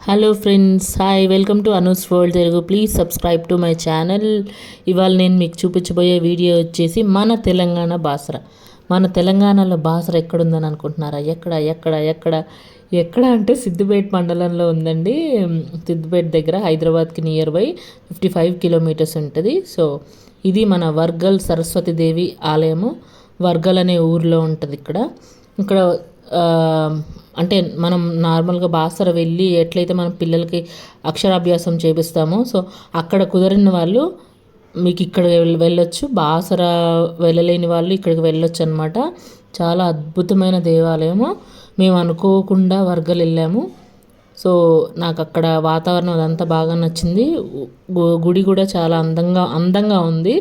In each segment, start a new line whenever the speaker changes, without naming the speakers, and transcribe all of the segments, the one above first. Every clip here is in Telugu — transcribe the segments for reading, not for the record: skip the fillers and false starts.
Hello friends, hi, welcome to Anu's world Telugu. Please subscribe to my channel. ఇవాళ నేను మీకు చూపించబోయే వీడియో వచ్చేసి మన తెలంగాణ బాసర. మన తెలంగాణలో బాసర ఎక్కడుందని అనుకుంటున్నారా? ఎక్కడ ఎక్కడ ఎక్కడ ఎక్కడ అంటే సిద్దిపేట మండలంలో ఉందండి. సిద్దిపేట దగ్గర హైదరాబాద్కి నియర్ బై 55 కిలోమీటర్స్ ఉంటుంది. సో ఇది మన వర్గల్ సరస్వతీదేవి ఆలయము. వర్గల్ అనే ఊరిలో ఉంటుంది. ఇక్కడ ఇక్కడ అంటే మనం నార్మల్గా బాసర వెళ్ళి ఎట్లయితే మనం పిల్లలకి అక్షరాభ్యాసం చేపిస్తామో, సో అక్కడ కుదరిన వాళ్ళు మీకు ఇక్కడ వెళ్ళొచ్చు. బాసర వెళ్ళలేని వాళ్ళు ఇక్కడికి వెళ్ళొచ్చు అనమాట. చాలా అద్భుతమైన దేవాలయము. మేము అనుకోకుండా వర్గలు వెళ్ళాము. సో నాకు అక్కడ వాతావరణం అదంతా బాగా నచ్చింది. గుడి కూడా చాలా అందంగా ఉంది.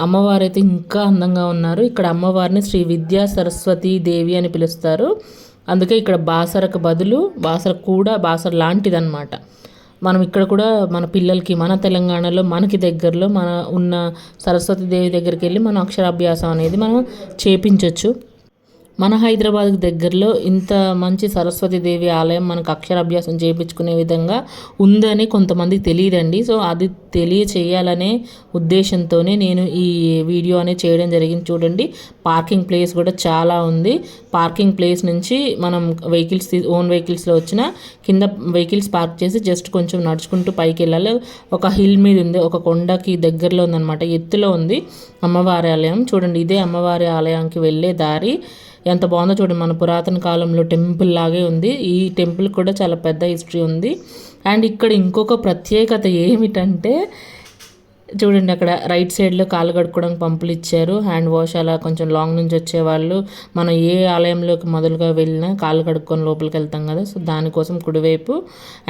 అమ్మవారు అయితే ఇంకా అందంగా ఉన్నారు. ఇక్కడ అమ్మవారిని శ్రీ విద్యా సరస్వతీ దేవి అని పిలుస్తారు. అందుకే ఇక్కడ బాసరకు బదులు బాసర కూడా బాసర లాంటిదన్నమాట. మనం ఇక్కడ కూడా మన పిల్లలకి మన తెలంగాణలో మనకి దగ్గరలో మన ఉన్న సరస్వతి దేవి దగ్గరికి వెళ్ళి మనం అక్షరాభ్యాసం అనేది మనం చేపించవచ్చు. మన హైదరాబాద్కి దగ్గరలో ఇంత మంచి సరస్వతీదేవి ఆలయం మనకు అక్షరాభ్యాసం చేయించుకునే విధంగా ఉందని కొంతమందికి తెలియదండి. సో అది తెలియచేయాలనే ఉద్దేశంతోనే నేను ఈ వీడియో అనేది చేయడం జరిగింది. చూడండి, పార్కింగ్ ప్లేస్ కూడా చాలా ఉంది. పార్కింగ్ ప్లేస్ నుంచి మనం ఓన్ వెహికల్స్లో వచ్చిన కింద వెహికల్స్ పార్క్ చేసి జస్ట్ కొంచెం నడుచుకుంటూ పైకి వెళ్ళాలి. ఒక హిల్ మీద ఉంది, ఒక కొండకి దగ్గరలో ఉందన్నమాట, ఎత్తులో ఉంది అమ్మవారి ఆలయం. చూడండి, ఇదే అమ్మవారి ఆలయానికి వెళ్ళే దారి. ఎంత బాగుందో చూడండి. మన పురాతన కాలంలో టెంపుల్ లాగే ఉంది. ఈ టెంపుల్ కూడా చాలా పెద్ద హిస్టరీ ఉంది. అండ్ ఇక్కడ ఇంకొక ప్రత్యేకత ఏమిటంటే చూడండి, అక్కడ రైట్ సైడ్లో కాలు కడుక్కోవడానికి పంపులు ఇచ్చారు. హ్యాండ్ వాష్, అలా కొంచెం లాంగ్ నుంచి వచ్చేవాళ్ళు మనం ఏ ఆలయంలోకి మొదలుగా వెళ్ళినా కాలు కడుక్కొని లోపలికి వెళ్తాం కదా, సో దానికోసం కుడివైపు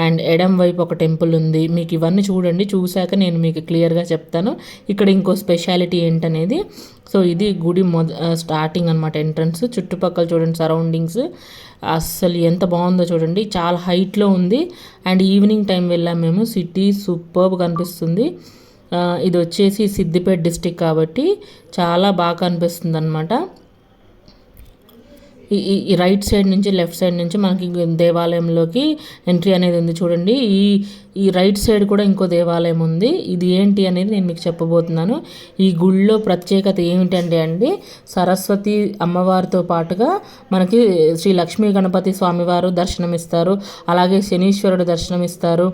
అండ్ ఎడం వైపు ఒక టెంపుల్ ఉంది. మీకు ఇవన్నీ చూడండి, చూశాక నేను మీకు క్లియర్గా చెప్తాను ఇక్కడ ఇంకో స్పెషాలిటీ ఏంటనేది. సో ఇది గుడి స్టార్టింగ్ అనమాట, ఎంట్రన్స్. చుట్టుపక్కల చూడండి సరౌండింగ్స్ అస్సలు ఎంత బాగుందో చూడండి. చాలా హైట్లో ఉంది. అండ్ ఈవినింగ్ టైం వెళ్ళాం మేము. సిటీ సూపర్బ్ కనిపిస్తుంది. ఇది వచ్చేసి సిద్దిపేట డిస్టిక్ కాబట్టి చాలా బాగా కనిపిస్తుంది అనమాట. ఈ రైట్ సైడ్ నుంచి లెఫ్ట్ సైడ్ నుంచి మనకి దేవాలయంలోకి ఎంట్రీ అనేది ఉంది. చూడండి, ఈ రైట్ సైడ్ కూడా ఇంకో దేవాలయం ఉంది. ఇది ఏంటి అనేది నేను మీకు చెప్పబోతున్నాను. ఈ గుళ్ళో ప్రత్యేకత ఏమిటంటే అండి, సరస్వతి అమ్మవారితో పాటుగా మనకి శ్రీ లక్ష్మీ గణపతి స్వామివారు దర్శనమిస్తారు. అలాగే శనీశ్వరుడు దర్శనమిస్తారు.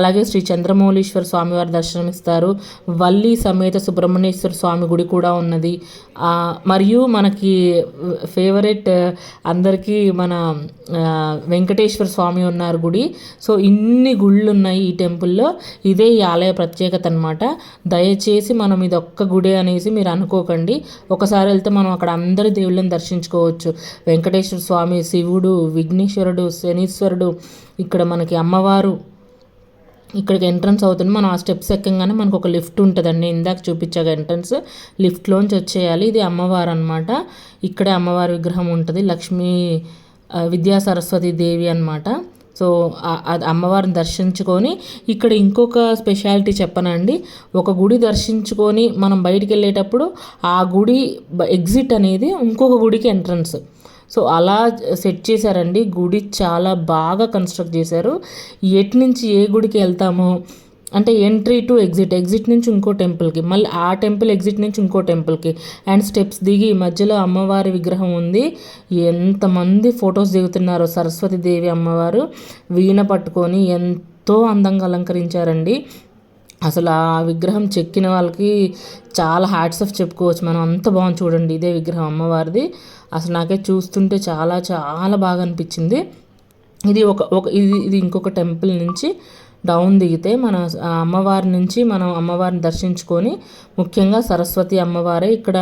అలాగే శ్రీ చంద్రమౌళీశ్వర స్వామివారు దర్శనమిస్తారు. వల్లి సమేత సుబ్రహ్మణ్యేశ్వర స్వామి గుడి కూడా ఉన్నది. మరియు మనకి ఫేవరెట్ అందరికీ మన వెంకటేశ్వర స్వామి ఉన్నారు గుడి. సో ఇన్ని గుళ్ళు ఉన్నాయి ఈ టెంపుల్లో. ఇదే ఈ ఆలయ ప్రత్యేకత అనమాట. దయచేసి మనం ఇది ఒక్క గుడి అనేసి మీరు అనుకోకండి. ఒకసారి వెళ్తే మనం అక్కడ అందరి దేవుళ్ళని దర్శించుకోవచ్చు. వెంకటేశ్వర స్వామి, శివుడు, విఘ్నేశ్వరుడు, శనీశ్వరుడు, ఇక్కడ మనకి అమ్మవారు. ఇక్కడికి ఎంట్రన్స్ అవుతుంది. మనం ఆ స్టెప్స్ ఎక్కగానే మనకు ఒక లిఫ్ట్ ఉంటుందండి. ఇందాక చూపించాక ఎంట్రన్స్ లిఫ్ట్లోంచి వచ్చేయాలి. ఇది అమ్మవారు అనమాట. ఇక్కడే అమ్మవారి విగ్రహం ఉంటుంది, లక్ష్మీ విద్యా సరస్వతి దేవి అనమాట. సో అమ్మవారిని దర్శించుకొని ఇక్కడ ఇంకొక స్పెషాలిటీ చెప్పనండి. ఒక గుడి దర్శించుకొని మనం బయటికి వెళ్ళేటప్పుడు ఆ గుడి ఎగ్జిట్ అనేది ఇంకొక గుడికి ఎంట్రన్స్. సో అలా సెట్ చేశారండి. గుడి చాలా బాగా కన్స్ట్రక్ట్ చేశారు. ఎటు నుంచి ఏ గుడికి వెళ్తామో అంటే ఎంట్రీ టు ఎగ్జిట్ నుంచి ఇంకో టెంపుల్కి, మళ్ళీ ఆ టెంపుల్ ఎగ్జిట్ నుంచి ఇంకో టెంపుల్కి, అండ్ స్టెప్స్ దిగి మధ్యలో అమ్మవారి విగ్రహం ఉంది. ఎంతమంది ఫొటోస్ దిగుతున్నారో. సరస్వతి దేవి అమ్మవారు వీణ పట్టుకొని ఎంతో అందంగా అలంకరించారండి. అసలు ఆ విగ్రహం చెక్కిన వాళ్ళకి చాలా హ్యాట్స్ ఆఫ్ చెప్పుకోవచ్చు మనం. అంత బాగుంది చూడండి. ఇదే విగ్రహం అమ్మవారిది. అసలు నాకే చూస్తుంటే చాలా చాలా బాగా అనిపించింది. ఇది ఇది ఇంకొక టెంపుల్ నుంచి డౌన్ దిగితే మన అమ్మవారి నుంచి మనం అమ్మవారిని దర్శించుకొని, ముఖ్యంగా సరస్వతి అమ్మవారే ఇక్కడ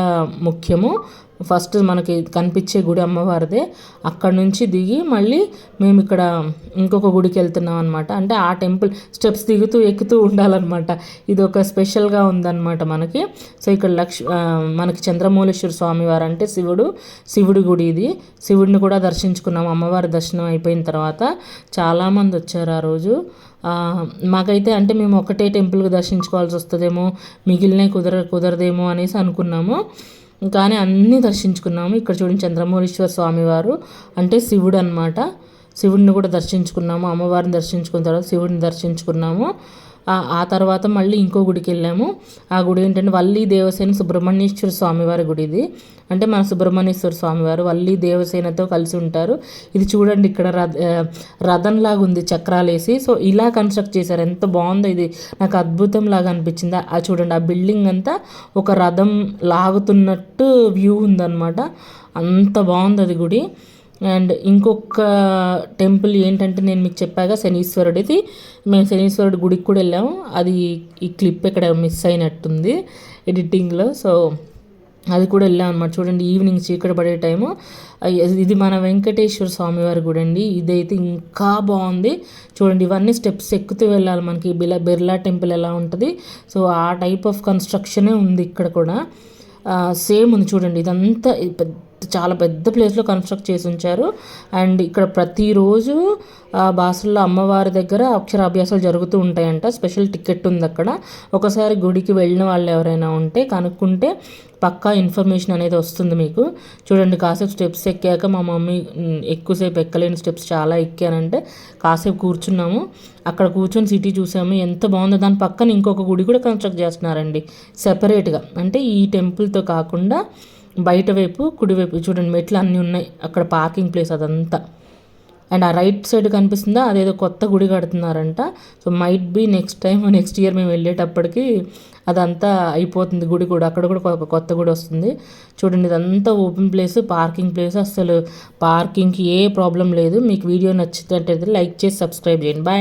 ముఖ్యము. ఫస్ట్ మనకి కనిపించే గుడి అమ్మవారిదే. అక్కడ నుంచి దిగి మళ్ళీ మేము ఇక్కడ ఇంకొక గుడికి వెళ్తున్నాం అనమాట. అంటే ఆ టెంపుల్ స్టెప్స్ దిగుతూ ఎక్కుతూ ఉండాలన్నమాట. ఇది ఒక స్పెషల్గా ఉందన్నమాట మనకి. సో ఇక్కడ మనకి చంద్రమౌళీశ్వర స్వామివారు అంటే శివుడి గుడి ఇది. శివుడిని కూడా దర్శించుకున్నాం. అమ్మవారి దర్శనం అయిపోయిన తర్వాత చాలామంది వచ్చారు ఆ రోజు. మాకైతే అంటే మేము ఒకటే టెంపుల్కి దర్శించుకోవాల్సి వస్తుందేమో, మిగిలినవి కుదరదేమో అనేసి అనుకున్నాము. కానీ అన్నీ దర్శించుకున్నాము. ఇక్కడ చూడండి, చంద్రమౌళీశ్వర స్వామివారు అంటే శివుడు అనమాట. శివుడిని కూడా దర్శించుకున్నాము, అమ్మవారిని దర్శించుకున్న తర్వాత శివుడిని దర్శించుకున్నాము. ఆ తర్వాత మళ్ళీ ఇంకో గుడికి వెళ్ళాము. ఆ గుడి ఏంటంటే వల్లి దేవసేన సుబ్రహ్మణ్యేశ్వర స్వామివారి గుడి ఇది. అంటే మన సుబ్రహ్మణ్యేశ్వర స్వామివారు వల్లి దేవసేనతో కలిసి ఉంటారు. ఇది చూడండి ఇక్కడ రథంలాగా ఉంది చక్రాలేసి. సో ఇలా కన్స్ట్రక్ట్ చేశారు, ఎంత బాగుందో ఇది, నాకు అద్భుతం లాగా అనిపించింది. ఆ చూడండి ఆ బిల్డింగ్ అంతా ఒక రథం లాగుతున్నట్టు వ్యూ ఉందన్నమాట, అంత బాగుంది అది గుడి. అండ్ ఇంకొక టెంపుల్ ఏంటంటే నేను మీకు చెప్పాగా శనీశ్వరుడిది, మేము శనీశ్వరుడి గుడికి కూడా వెళ్ళాము. అది ఈ క్లిప్ ఇక్కడ మిస్ అయినట్టుంది ఎడిటింగ్లో, సో అది కూడా వెళ్ళాం అనమాట. చూడండి ఈవినింగ్ చీకటి పడే టైము. ఇది మన వెంకటేశ్వర స్వామివారి గుడి అండి. ఇదైతే ఇంకా బాగుంది చూడండి. ఇవన్నీ స్టెప్స్ ఎక్కుతూ వెళ్ళాలి మనకి, బిర్లా టెంపుల్ ఎలా ఉంటుంది సో ఆ టైప్ ఆఫ్ కన్స్ట్రక్షనే ఉంది ఇక్కడ కూడా. సేమ్ ఉంది చూడండి. ఇదంతా చాలా పెద్ద ప్లేస్లో కన్స్ట్రక్ట్ చేసి ఉంచారు. అండ్ ఇక్కడ ప్రతిరోజు బాసల్లో అమ్మవారి దగ్గర అక్షరాభ్యాసాలు జరుగుతూ ఉంటాయంట. స్పెషల్ టికెట్ ఉంది అక్కడ. ఒకసారి గుడికి వెళ్ళిన వాళ్ళు ఎవరైనా ఉంటే కనుక్కుంటే పక్కా ఇన్ఫర్మేషన్ అనేది వస్తుంది మీకు. చూడండి కాసేపు స్టెప్స్ ఎక్కాక మా మమ్మీ ఎక్కువసేపు ఎక్కలేని స్టెప్స్ చాలా ఎక్కానంటే కాసేపు కూర్చున్నాము. అక్కడ కూర్చొని సిటీ చూసాము, ఎంత బాగుందో. దాని పక్కన ఇంకొక గుడి కూడా కన్స్ట్రక్ట్ చేస్తున్నారండి సెపరేట్గా, అంటే ఈ టెంపుల్తో కాకుండా బయట వైపు కుడివైపు చూడండి మెట్లు అన్నీ ఉన్నాయి అక్కడ, పార్కింగ్ ప్లేస్ అదంతా. అండ్ ఆ రైట్ సైడ్ కనిపిస్తుందా అదేదో కొత్త గుడి కడుతున్నారంట. So might be next year మేము వెళ్ళేటప్పటికి అదంతా అయిపోతుంది గుడి కూడా, అక్కడ కూడా ఒక కొత్త గుడి వస్తుంది. చూడండి ఇదంతా ఓపెన్ ప్లేస్, పార్కింగ్ ప్లేస్, అసలు పార్కింగ్కి ఏ ప్రాబ్లం లేదు. మీకు వీడియో నచ్చినట్టయితే లైక్ చేసి సబ్స్క్రైబ్ చేయండి. బాయ్.